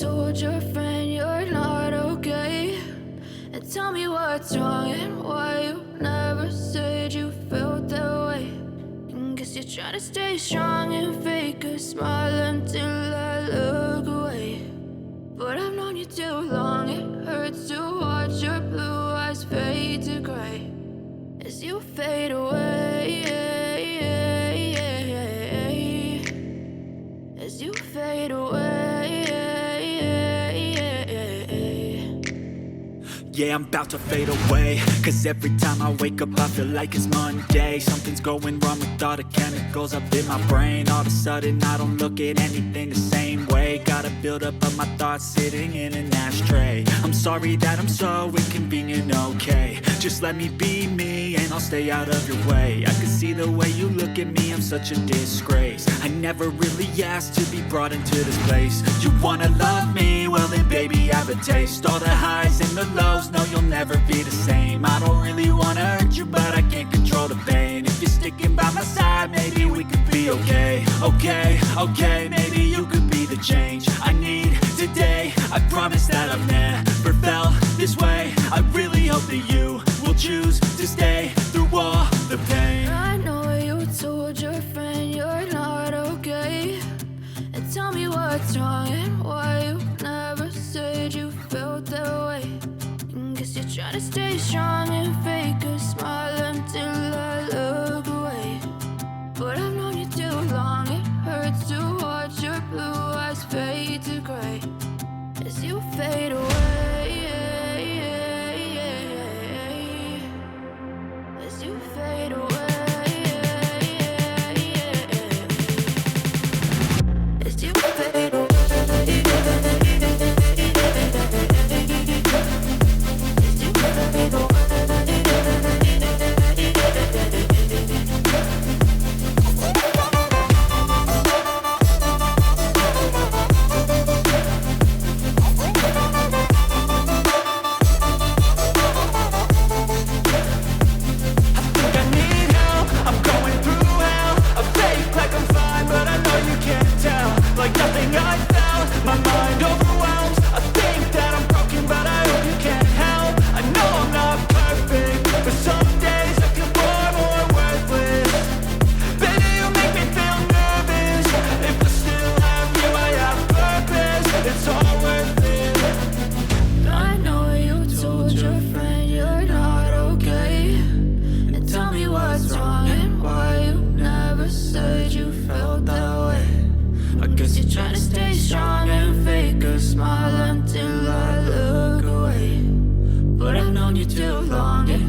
told your friend you're not okay? And tell me what's wrong and why you never said you felt that way. And guess you're trying to stay strong and fake a smile until I look away. But I've known you too long, it hurts to watch your blue eyes fade to gray as you fade away, as you fade away. Yeah, I'm about to fade away, cause every time I wake up I feel like it's Monday. Something's going wrong with all the chemicals up in my brain. All of a sudden I don't look at anything the same way. Gotta build up of my thoughts sitting in an ashtray. I'm sorry that I'm so inconvenient, okay? Just let me be me and I'll stay out of your way. I can see the way you look at me, I'm such a disgrace. I never really asked to be brought into this place. You wanna love me? Well then baby I have a taste. All the highs and the lows, no you'll never be the same. I don't really wanna hurt you but I can't control the pain. If you're sticking by my side maybe we could be okay. Okay, maybe you could be the change I need today. I promise that I've never felt this way. I really hope that you will choose to stay through all the pain. I know you told your friend you're not okay. And tell me what's wrong and why you never said you felt that way. And guess you're trying to stay strong and fake a smile until I look away. But I've known you too long, it hurts to watch your blue eyes fade to gray as you fade away, as you fade away, as you fade away. Smile until I look away. But I've known you too long, it